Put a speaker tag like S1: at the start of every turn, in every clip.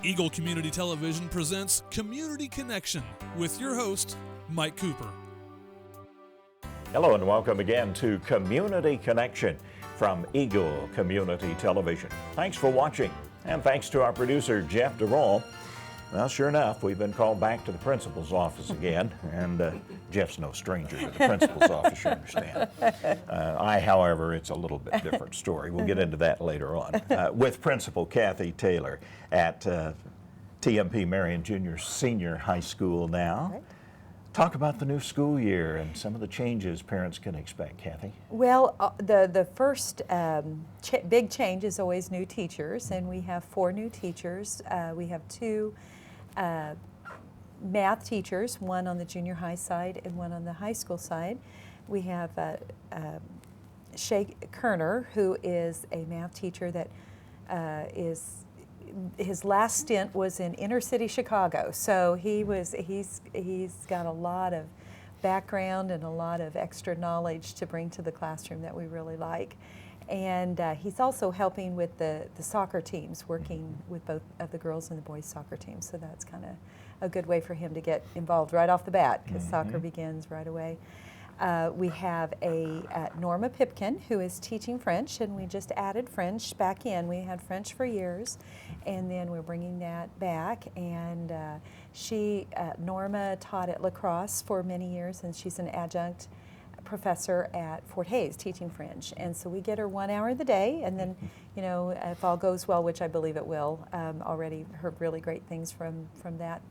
S1: Eagle Community Television presents Community Connection with your host, Mike Cooper.
S2: Hello and welcome again to Community Connection from Eagle Community Television. Thanks for watching, and thanks to our producer, Jeff DeRoll. Well, sure enough, we've been called back to the principal's office again, and Jeff's no stranger to the principal's office, you understand. However, it's a little bit different story. We'll get into that later on. With Principal Kathy Taylor at TMP Marian Senior High School now.
S3: Right.
S2: Talk about the new school year and some of the changes parents can expect, Kathy.
S3: Well, the first big change is always new teachers, and we have 4 new teachers. We have 2 math teachers, one on the junior high side and one on the high school side. We have Shay Kerner, who is a math teacher that his last stint was in inner city Chicago, so he's got a lot of background and a lot of extra knowledge to bring to the classroom that we really like. And he's also helping with the soccer teams, working with both of the girls and the boys soccer teams, so that's kind of a good way for him to get involved right off the bat, because soccer begins right away. We have Norma Pipkin, who is teaching French, and we just added French back in. We had French for years, and then we're bringing that back. And Norma taught at La Crosse for many years, and she's an adjunct professor at Fort Hays teaching French. And so we get her 1 hour of the day, and then, you know, if all goes well, which I believe it will, already heard really great things from that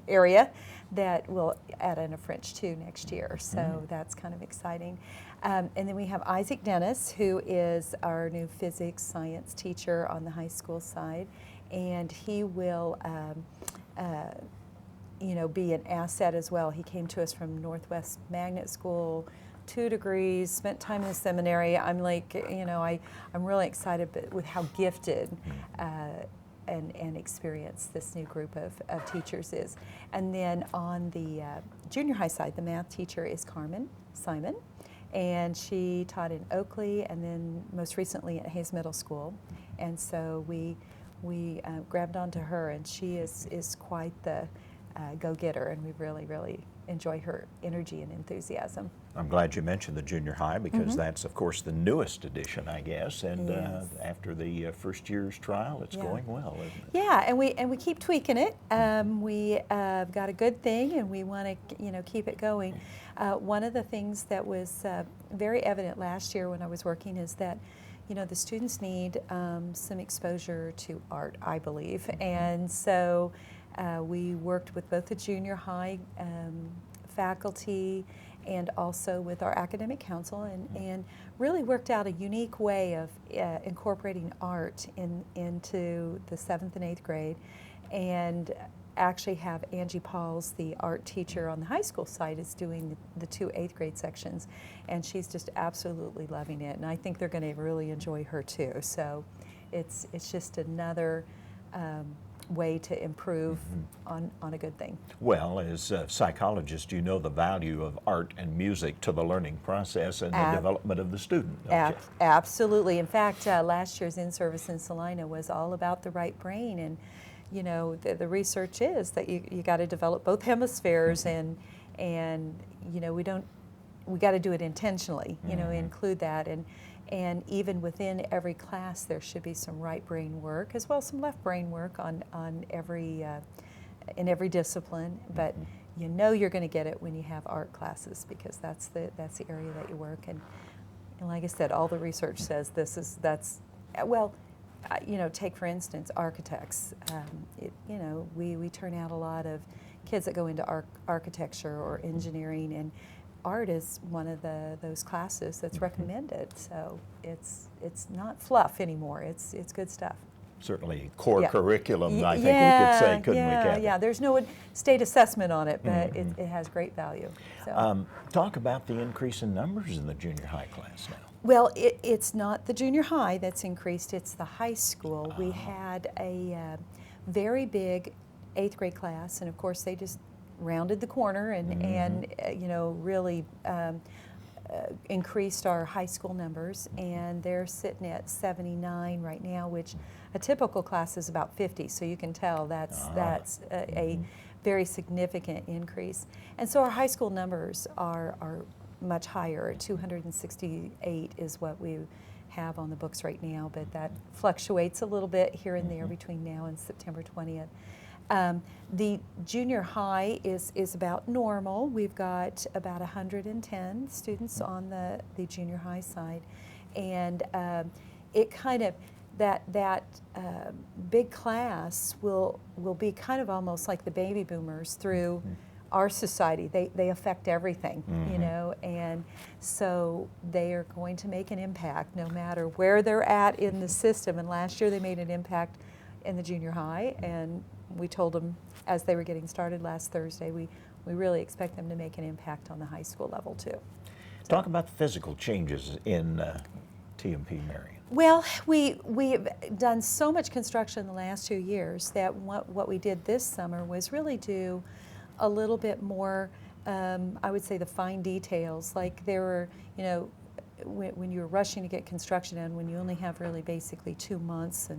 S3: area, that we'll add in a French too next year, so that's kind of exciting. And then we have Isaac Dennis, who is our new physics science teacher on the high school side, and he will be an asset as well. He came to us from Northwest Magnet School, 2 degrees, spent time in the seminary. I'm like, I'm really excited with how gifted and experienced this new group of teachers is. And then on the junior high side, the math teacher is Carmen Simon, and she taught in Oakley and then most recently at Hayes Middle School. And so we grabbed onto her, and she is quite the go-getter, and we really enjoy her energy and enthusiasm.
S2: I'm glad you mentioned the junior high, because that's, of course, the newest edition, I guess. And
S3: Yes.
S2: after the first year's trial, it's going well, isn't it?
S3: Yeah, and we keep tweaking it. We got a good thing, and we want to keep it going. One of the things that was very evident last year when I was working is that the students need some exposure to art, I believe, and so we worked with both the junior high faculty and also with our academic council, and really worked out a unique way of incorporating art into the 7th and 8th grade, and actually have Angie Pauls, the art teacher on the high school side, is doing the 2 8th grade sections, and she's just absolutely loving it, and I think they're going to really enjoy her too. So it's just another way to improve on a good thing.
S2: Well, as a psychologist, you know the value of art and music to the learning process and the development of the student, don't you?
S3: Absolutely. In fact, last year's in-service in Salina was all about the right brain, and the research is that you got to develop both hemispheres, and we got to do it intentionally, include that, and even within every class there should be some right brain work as well as some left brain work on every in every discipline, but you're going to get it when you have art classes, because that's the area that you work, and like I said, all the research says take for instance architects. We turn out a lot of kids that go into architecture or engineering, and art is one of those classes that's recommended. So it's not fluff anymore. It's good stuff.
S2: Certainly core curriculum, I think we could say, couldn't we, Kathy?
S3: Yeah, there's no state assessment on it, but it has great value. So.
S2: Talk about the increase in numbers in the junior high class now.
S3: Well, it's not the junior high that's increased, it's the high school. We had a very big 8th grade class, and of course they just rounded the corner and really increased our high school numbers, and they're sitting at 79 right now, which a typical class is about 50. So you can tell that's a very significant increase. And so our high school numbers are much higher. 268 is what we have on the books right now, but that fluctuates a little bit here and there between now and September 20th. The junior high is about normal. We've got about 110 students on the junior high side, and it kind of that big class will be kind of almost like the baby boomers through our society. They affect everything, you know, and so they are going to make an impact no matter where they're at in the system. And last year they made an impact in the junior high, and we told them as they were getting started last Thursday, we really expect them to make an impact on the high school level too.
S2: Talk about the physical changes in TMP, Marian.
S3: Well, we've done so much construction in the last 2 years that what we did this summer was really do a little bit more, I would say, the fine details. Like there were, you know, when you're rushing to get construction in, when you only have really basically 2 months,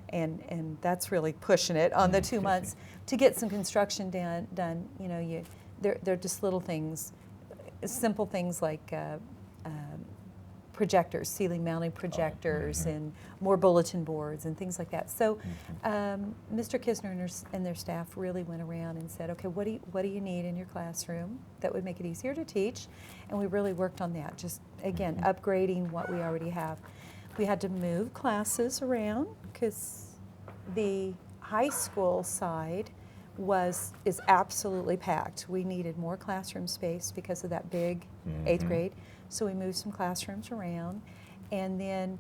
S3: and that's really pushing it on the 2 months to get some construction done. You know, they're just little things, simple things like projectors, ceiling mounting projectors, and more bulletin boards and things like that. So Mr. Kisner and their staff really went around and said, okay, what do you need in your classroom that would make it easier to teach? And we really worked on that, just again upgrading what we already have. We had to move classes around because the high school side is absolutely packed. We needed more classroom space because of that big 8th grade. So we moved some classrooms around, and then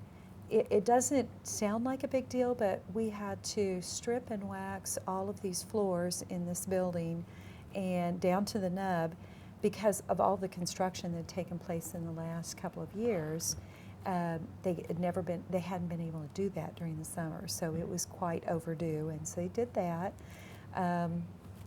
S3: it doesn't sound like a big deal, but we had to strip and wax all of these floors in this building and down to the nub because of all the construction that had taken place in the last couple of years. They hadn't been able to do that during the summer, so it was quite overdue, and so they did that.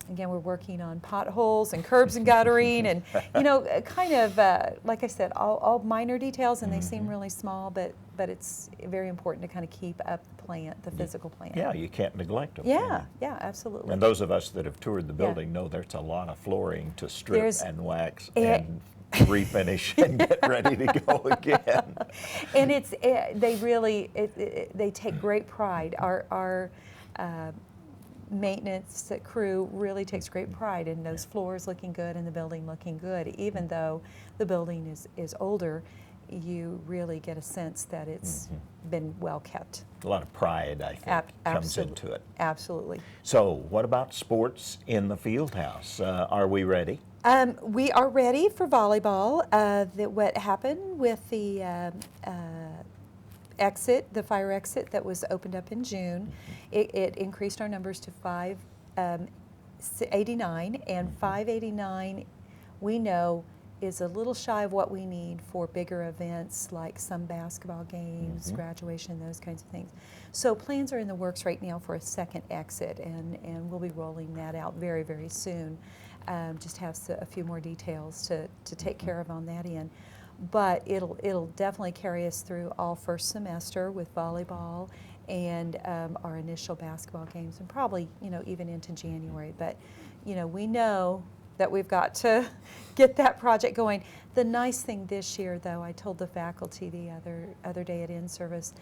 S3: Again, we're working on potholes and curbs and guttering, and you know, kind of like I said, all minor details, and they seem really small, but it's very important to kind of keep up the plant, the physical plant.
S2: Yeah, you can't neglect them.
S3: Yeah, yeah, absolutely.
S2: And those of us that have toured the building know there's a lot of flooring to strip and wax and refinish and get ready to go again.
S3: And they take great pride. Our maintenance crew really takes great pride in those floors looking good and the building looking good. Even though the building is older, you really get a sense that it's been well kept.
S2: A lot of pride, I think, comes into it.
S3: Absolutely.
S2: So what about sports in the field house? Are we ready?
S3: We are ready for volleyball. What happened with the the fire exit that was opened up in June, it increased our numbers to 589, and 589 we know is a little shy of what we need for bigger events like some basketball games, graduation, those kinds of things. So plans are in the works right now for a second exit, and we'll be rolling that out very, very soon. Just have a few more details to take care of on that end. But it'll definitely carry us through all first semester with volleyball and our initial basketball games, and probably, you know, even into January. But, you know, we know that we've got to get that project going. The nice thing this year, though, I told the faculty the other day at in-service,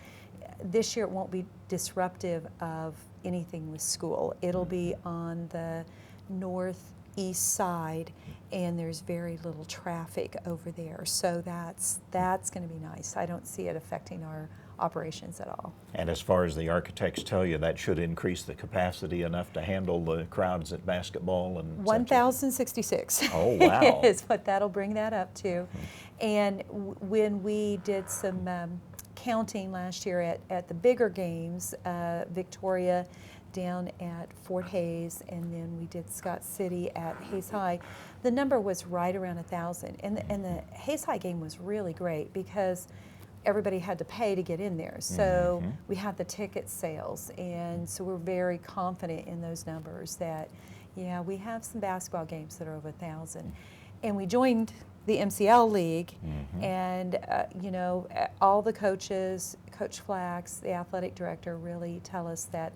S3: this year it won't be disruptive of anything with school. It'll be on the northeast side, and there's very little traffic over there. So that's going to be nice. I don't see it affecting our operations at all.
S2: And as far as the architects tell you, that should increase the capacity enough to handle the crowds at basketball and
S3: 1,066.
S2: Oh, wow.
S3: is what that'll bring that up to. And when we did some counting last year at the bigger games, Victoria down at Fort Hays, and then we did Scott City at Hays High, the number was right around 1,000. And the Hays High game was really great because everybody had to pay to get in there. So we had the ticket sales, and so we're very confident in those numbers that, yeah, we have some basketball games that are over 1,000. And we joined the MCL League, and you know, all the coaches, Coach Flax, the athletic director, really tell us that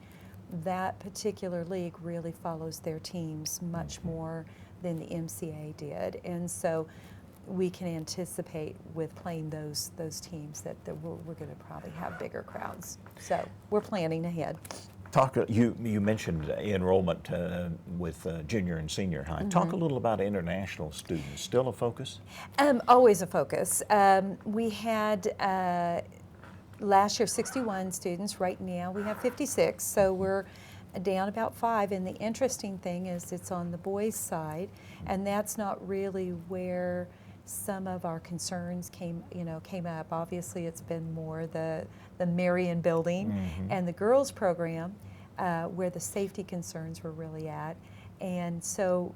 S3: that particular league really follows their teams much more than the MCA did, and so we can anticipate with playing those teams that we're going to probably have bigger crowds. So we're planning ahead.
S2: You mentioned enrollment with junior and senior high. Talk a little about international students. Still a focus?
S3: Always a focus. We had last year 61 students. Right now we have 56, so we're down about 5. And the interesting thing is it's on the boys' side, and that's not really where some of our concerns came up. Obviously, it's been more the Marian building and the girls program where the safety concerns were really at. And so,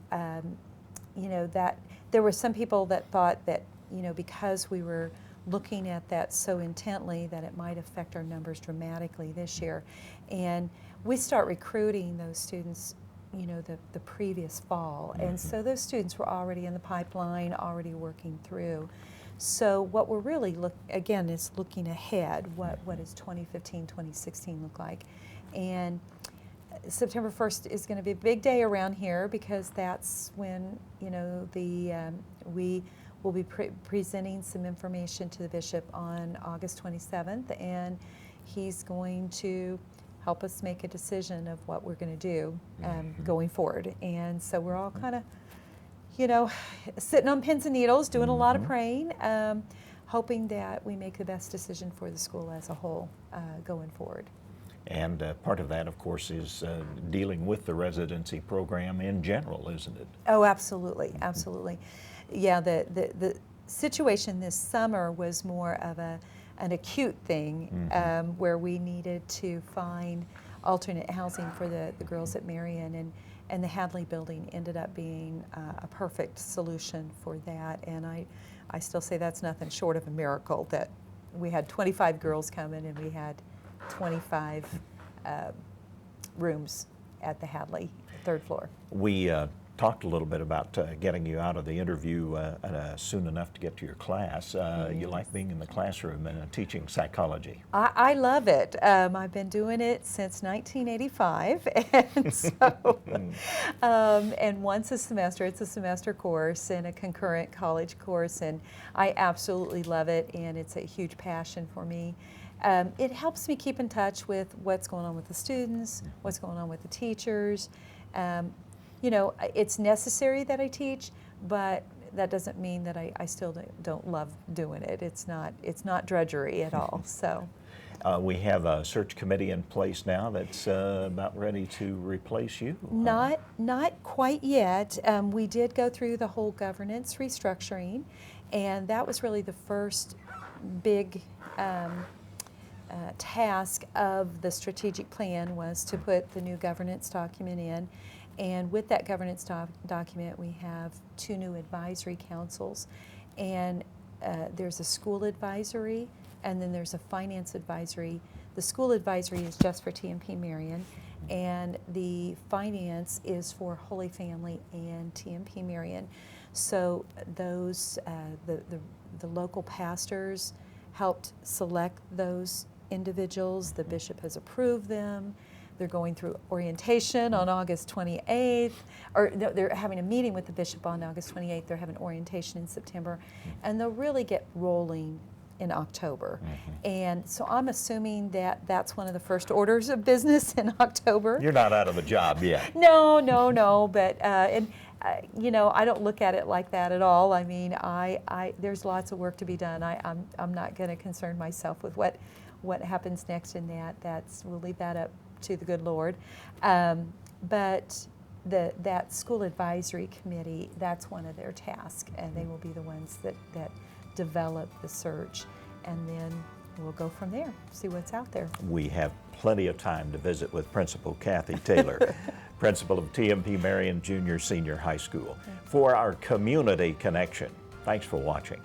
S3: you know, that there were some people that thought that, you know, because we were looking at that so intently that it might affect our numbers dramatically this year. And we start recruiting those students, you know, the previous fall. And so those students were already in the pipeline, already working through. So what we're really again is looking ahead. What does 2015, 2016 look like? And September 1st is going to be a big day around here because that's when, you know, we will be presenting some information to the bishop on August 27th, and he's going to help us make a decision of what we're going to do going forward. And so we're all kind of, you know, sitting on pins and needles, doing a lot of praying, hoping that we make the best decision for the school as a whole going forward.
S2: And part of that, of course, is dealing with the residency program in general, isn't it?
S3: Oh, absolutely, absolutely. Yeah, the situation this summer was more of an acute thing where we needed to find alternate housing for the girls at Marian, and the Hadley building ended up being a perfect solution for that. And I still say that's nothing short of a miracle that we had 25 girls come in and we had 25 rooms at the Hadley, 3rd floor.
S2: We talked a little bit about getting you out of the interview soon enough to get to your class. You like being in the classroom and teaching psychology.
S3: I love it. I've been doing it since 1985, and so and once a semester, it's a semester course and a concurrent college course, and I absolutely love it, and it's a huge passion for me. It helps me keep in touch with what's going on with the students, what's going on with the teachers. You know, it's necessary that I teach, but that doesn't mean that I still don't love doing it. It's not drudgery at all. So,
S2: we have a search committee in place now that's about ready to replace you.
S3: Not quite yet. We did go through the whole governance restructuring, and that was really the first big task of the strategic plan, was to put the new governance document in. And with that governance document, we have 2 new advisory councils. And there's a school advisory, and then there's a finance advisory. The school advisory is just for TMP Marian, and the finance is for Holy Family and TMP Marian. So those, the local pastors helped select those individuals. The bishop has approved them. They're going through orientation on August 28th, or they're having a meeting with the bishop on August 28th. They're having orientation in September, and they'll really get rolling in October. And so I'm assuming that that's one of the first orders of business in October.
S2: You're not out of a job yet.
S3: No, but you know, I don't look at it like that at all. I mean, there's lots of work to be done. I'm not going to concern myself with what happens next in that. We'll leave that up to the good Lord. But that school advisory committee, that's one of their tasks, and they will be the ones that develop the search, and then we'll go from there, see what's out there.
S2: We have plenty of time to visit with Principal Kathy Taylor, Principal of TMP Marian Junior Senior High School, for our Community Connection. Thanks for watching.